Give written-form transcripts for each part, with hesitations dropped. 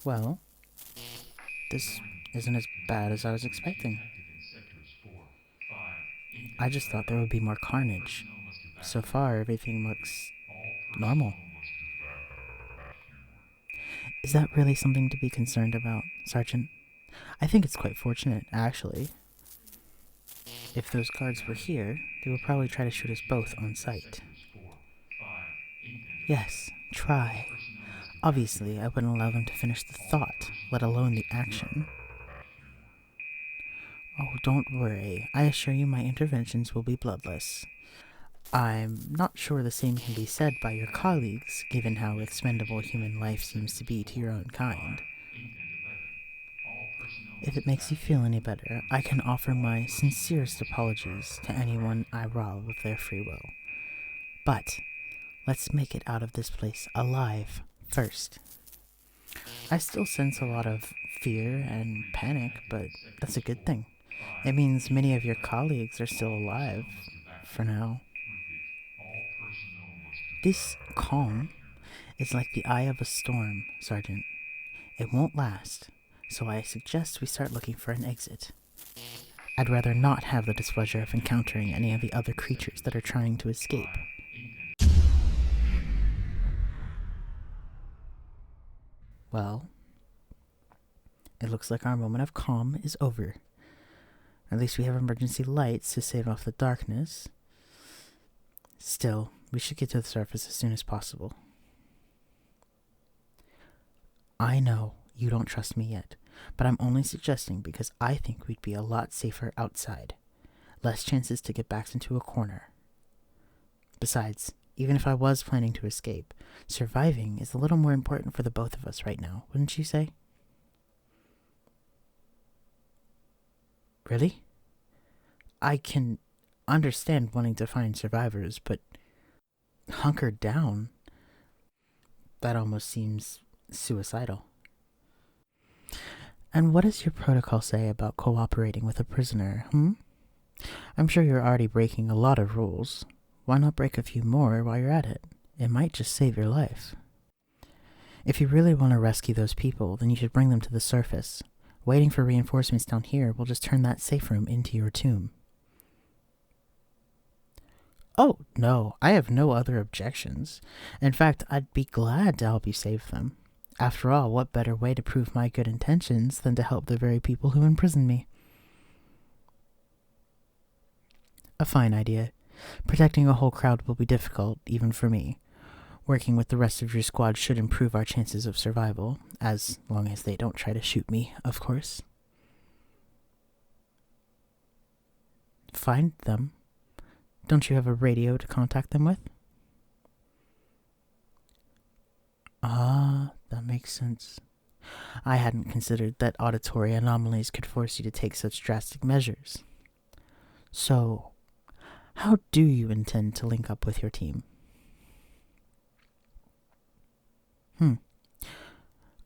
Well, this isn't as bad as I was expecting. I just thought there would be more carnage. So far, everything looks normal. Is that really something to be concerned about, Sergeant? I think it's quite fortunate, actually. If those guards were here, they would probably try to shoot us both on sight. Yes, try. Obviously, I wouldn't allow them to finish the thought, let alone the action. Oh, don't worry. I assure you my interventions will be bloodless. I'm not sure the same can be said by your colleagues, given how expendable human life seems to be to your own kind. If it makes you feel any better, I can offer my sincerest apologies to anyone I rob of their free will. But let's make it out of this place alive first. I still sense a lot of fear and panic, but that's a good thing. It means many of your colleagues are still alive, for now. This calm is like the eye of a storm, Sergeant. It won't last, so I suggest we start looking for an exit. I'd rather not have the displeasure of encountering any of the other creatures that are trying to escape. Well, it looks like our moment of calm is over. At least we have emergency lights to save off the darkness. Still, we should get to the surface as soon as possible. I know you don't trust me yet, but I'm only suggesting because I think we'd be a lot safer outside. Less chances to get backed into a corner. Besides, even if I was planning to escape, surviving is a little more important for the both of us right now, wouldn't you say? Really? I can understand wanting to find survivors, but hunkered down? That almost seems suicidal. And what does your protocol say about cooperating with a prisoner, I'm sure you're already breaking a lot of rules. Why not break a few more while you're at it? It might just save your life. If you really want to rescue those people, then you should bring them to the surface. Waiting for reinforcements down here will just turn that safe room into your tomb. Oh, no, I have no other objections. In fact, I'd be glad to help you save them. After all, what better way to prove my good intentions than to help the very people who imprison me? A fine idea. Protecting a whole crowd will be difficult, even for me. Working with the rest of your squad should improve our chances of survival, as long as they don't try to shoot me, of course. Find them? Don't you have a radio to contact them with? Ah, that makes sense. I hadn't considered that auditory anomalies could force you to take such drastic measures. So, how do you intend to link up with your team?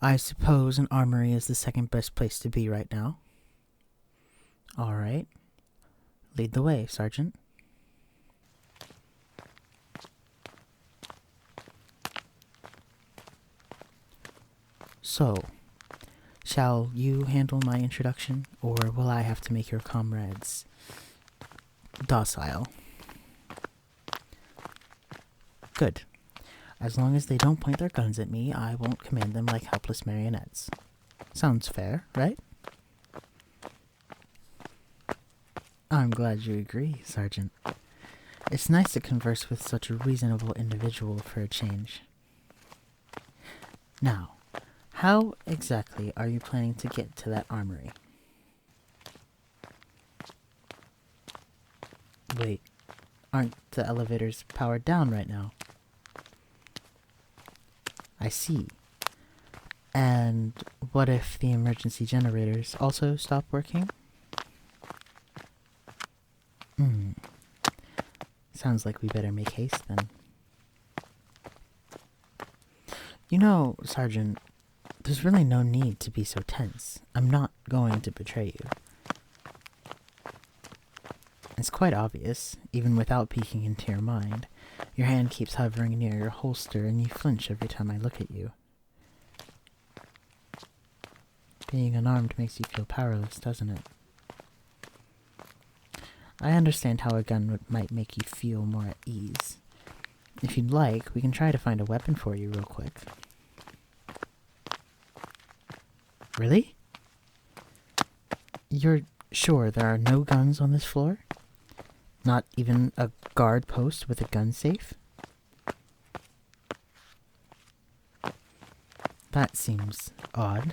I suppose an armory is the second best place to be right now. All right. Lead the way, Sergeant. So, shall you handle my introduction, or will I have to make your comrades docile? Good. As long as they don't point their guns at me, I won't command them like helpless marionettes. Sounds fair, right? I'm glad you agree, Sergeant. It's nice to converse with such a reasonable individual for a change. Now, how exactly are you planning to get to that armory? Wait, aren't the elevators powered down right now? I see. And what if the emergency generators also stop working? Sounds like we better make haste then. You know, Sergeant, there's really no need to be so tense. I'm not going to betray you. It's quite obvious, even without peeking into your mind. Your hand keeps hovering near your holster and you flinch every time I look at you. Being unarmed makes you feel powerless, doesn't it? I understand how a gun might make you feel more at ease. If you'd like, we can try to find a weapon for you real quick. Really? You're sure there are no guns on this floor? Not even a guard post with a gun safe? That seems odd.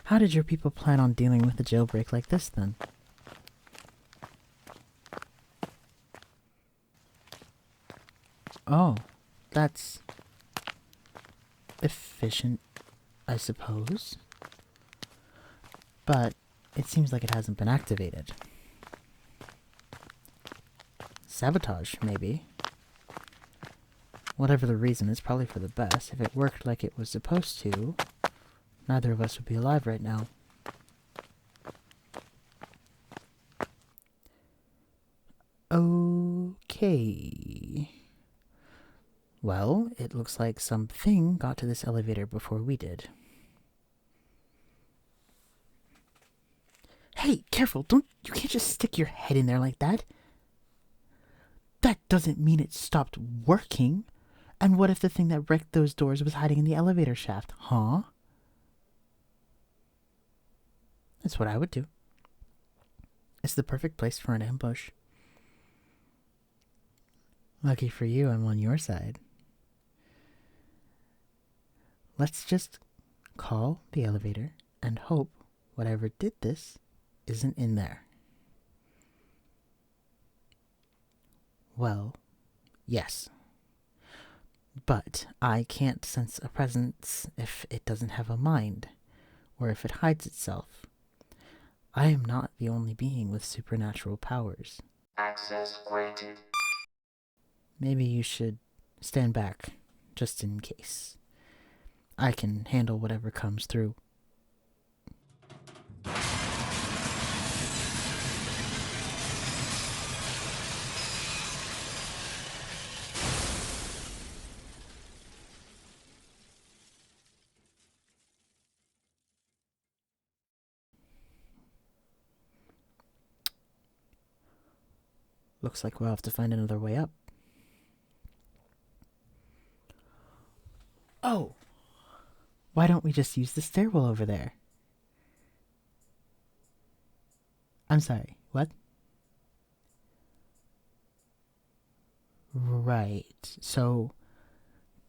How did your people plan on dealing with a jailbreak like this, then? Oh, that's efficient, I suppose. But it seems like it hasn't been activated. Sabotage, maybe. Whatever the reason, it's probably for the best. If it worked like it was supposed to, neither of us would be alive right now. Okay. Well, it looks like something got to this elevator before we did. Hey, careful! You can't just stick your head in there like that. That doesn't mean it stopped working. And what if the thing that wrecked those doors was hiding in the elevator shaft, huh? That's what I would do. It's the perfect place for an ambush. Lucky for you, I'm on your side. Let's just call the elevator and hope whatever did this isn't in there. Well, yes. But I can't sense a presence if it doesn't have a mind, or if it hides itself. I am not the only being with supernatural powers. Access granted. Maybe you should stand back, just in case. I can handle whatever comes through. Looks like we'll have to find another way up. Oh! Why don't we just use the stairwell over there? I'm sorry, what? Right, so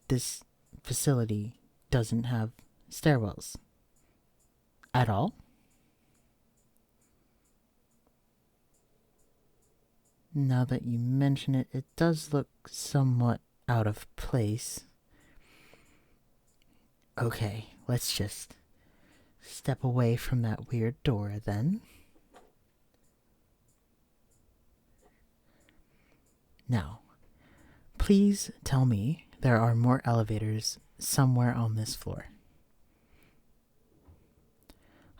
this facility doesn't have stairwells at all? Now that you mention it, it does look somewhat out of place. Okay, let's just step away from that weird door then. Now, please tell me there are more elevators somewhere on this floor.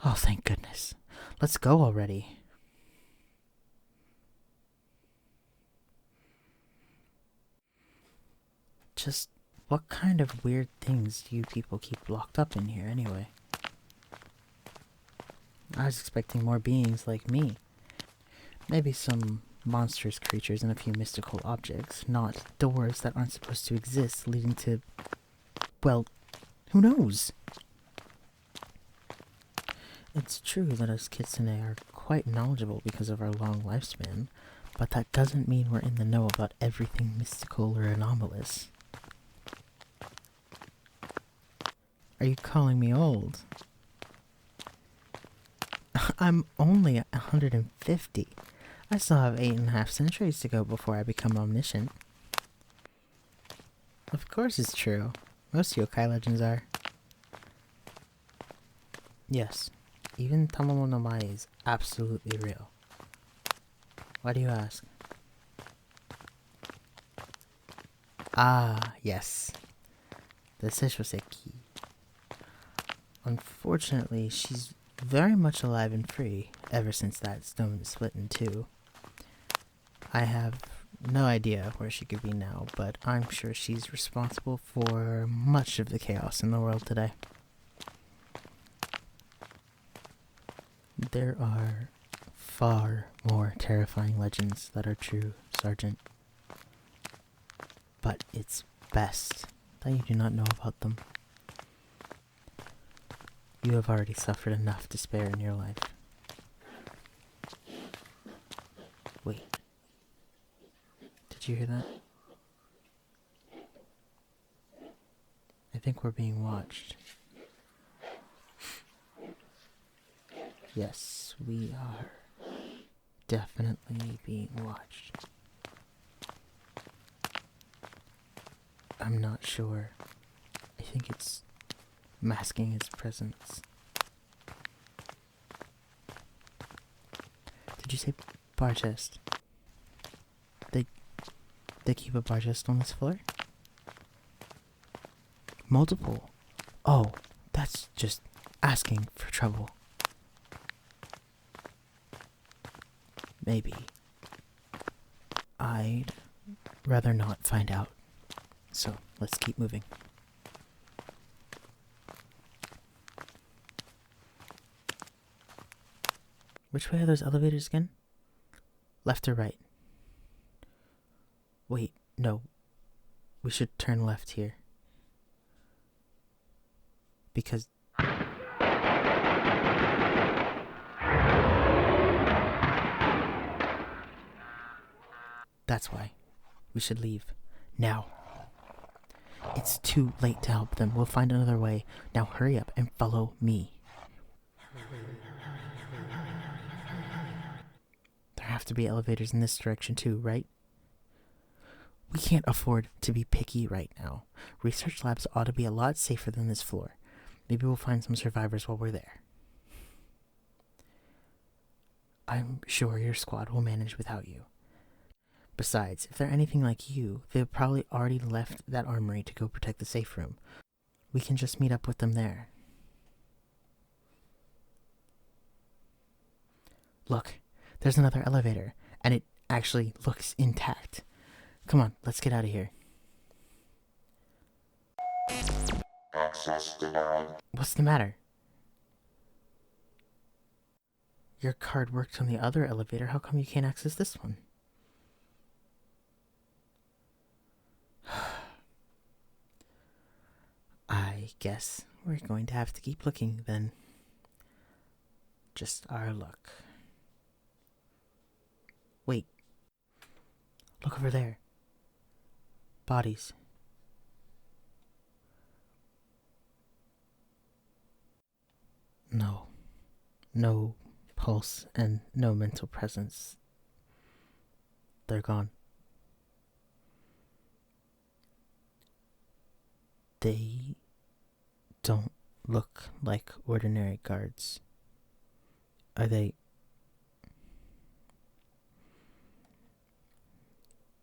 Oh, thank goodness. Let's go already. Just what kind of weird things do you people keep locked up in here anyway? I was expecting more beings like me. Maybe some monstrous creatures and a few mystical objects, not doors that aren't supposed to exist, leading to, well, who knows? It's true that us Kitsune are quite knowledgeable because of our long lifespan, but that doesn't mean we're in the know about everything mystical or anomalous. Are you calling me old? I'm only 150. I still have 8.5 centuries to go before I become omniscient. Of course it's true. Most yokai legends are. Yes, even Tamamo no Mai is absolutely real. Why do you ask? Ah, yes. The Seishoseki. Unfortunately, she's very much alive and free ever since that stone split in two. I have no idea where she could be now, but I'm sure she's responsible for much of the chaos in the world today. There are far more terrifying legends that are true, Sergeant. But it's best that you do not know about them. You have already suffered enough despair in your life. Wait. Did you hear that? I think we're being watched. Yes, we are definitely being watched. I'm not sure. I think it's masking its presence. Did you say bar chest? They keep a bar chest on this floor? Multiple? Oh, that's just asking for trouble. Maybe. I'd rather not find out. So, let's keep moving. Which way are those elevators again? Left or right? Wait, no. We should turn left here. Because... That's why. We should leave. Now. It's too late to help them. We'll find another way. Now hurry up and follow me. There have to be elevators in this direction too, right? We can't afford to be picky right now. Research labs ought to be a lot safer than this floor. Maybe we'll find some survivors while we're there. I'm sure your squad will manage without you. Besides, if they're anything like you, they've probably already left that armory to go protect the safe room. We can just meet up with them there. Look, there's another elevator, and it actually looks intact. Come on, let's get out of here. Access denied. What's the matter? Your card worked on the other elevator. How come you can't access this one? I guess we're going to have to keep looking then. Just our luck. Wait. Look over there. Bodies. No. No pulse and no mental presence. They're gone. They don't look like ordinary guards. Are they?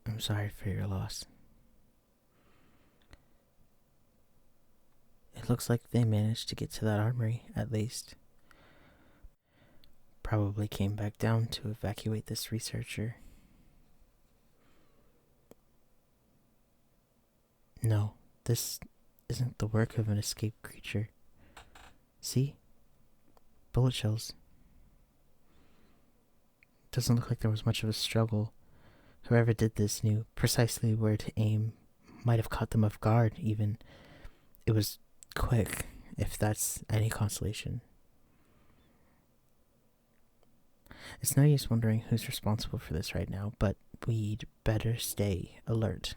I'm sorry for your loss. It looks like they managed to get to that armory, at least. Probably came back down to evacuate this researcher. No, this isn't the work of an escaped creature. See? Bullet shells. Doesn't look like there was much of a struggle. Whoever did this knew precisely where to aim. Might have caught them off guard, even. It was quick, if that's any consolation. It's no use wondering who's responsible for this right now, but we'd better stay alert.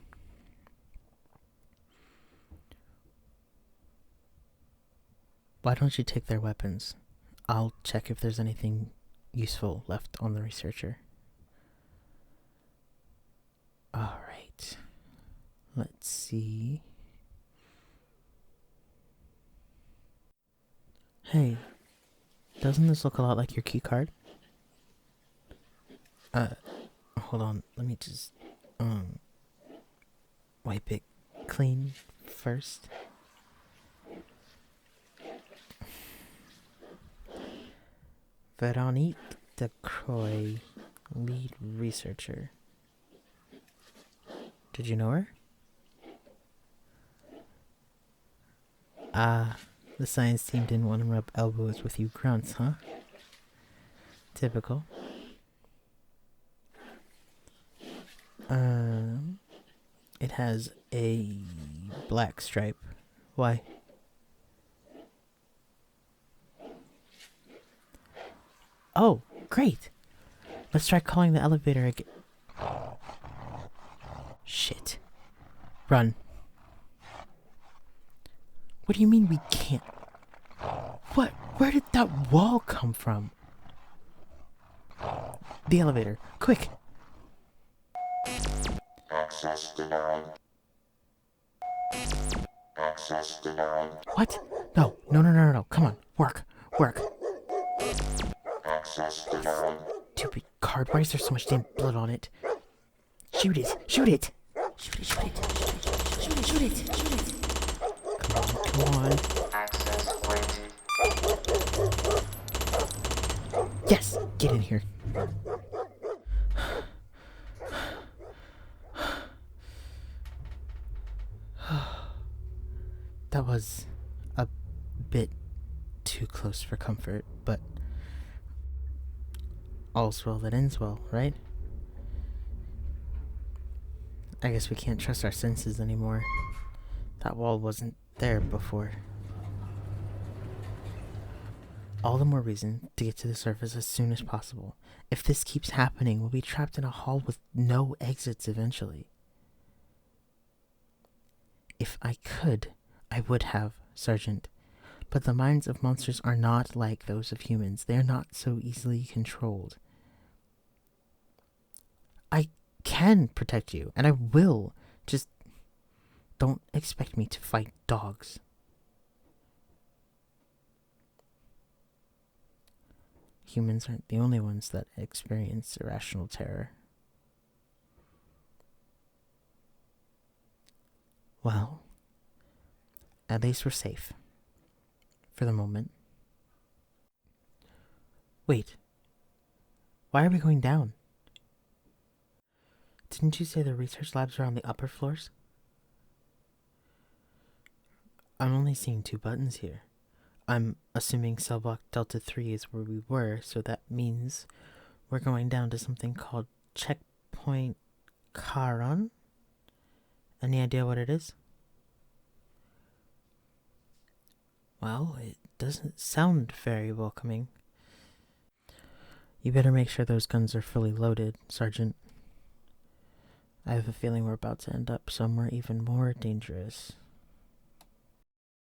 Why don't you take their weapons? I'll check if there's anything useful left on the researcher. Alright. Let's see. Hey, doesn't this look a lot like your key card? Hold on, let me just, wipe it clean first. Veronique Decroix, lead researcher. Did you know her? Ah, the science team didn't want to rub elbows with you grunts, huh? Typical. It has a black stripe. Why? Oh, great. Let's try calling the elevator again. Shit. Run. What do you mean we can't? What? Where did that wall come from? The elevator. Quick. Access denied. Access denied. What? No. Come on. Work. Access denied. Stupid card. Why is there so much damn blood on it? Shoot it. Shoot it. Come on. Access granted. Yes. Get in here. That was a bit too close for comfort, but all's well that ends well, right? I guess we can't trust our senses anymore. That wall wasn't there before. All the more reason to get to the surface as soon as possible. If this keeps happening, we'll be trapped in a hall with no exits eventually. If I could, I would have, Sergeant. But the minds of monsters are not like those of humans. They are not so easily controlled. I can protect you, and I will. Just don't expect me to fight dogs. Humans aren't the only ones that experience irrational terror. Well, at least we're safe. For the moment. Wait. Why are we going down? Didn't you say the research labs are on the upper floors? I'm only seeing 2 buttons here. I'm assuming Cellblock Delta-3 is where we were, so that means we're going down to something called Checkpoint Charon? Any idea what it is? Well, it doesn't sound very welcoming. You better make sure those guns are fully loaded, Sergeant. I have a feeling we're about to end up somewhere even more dangerous.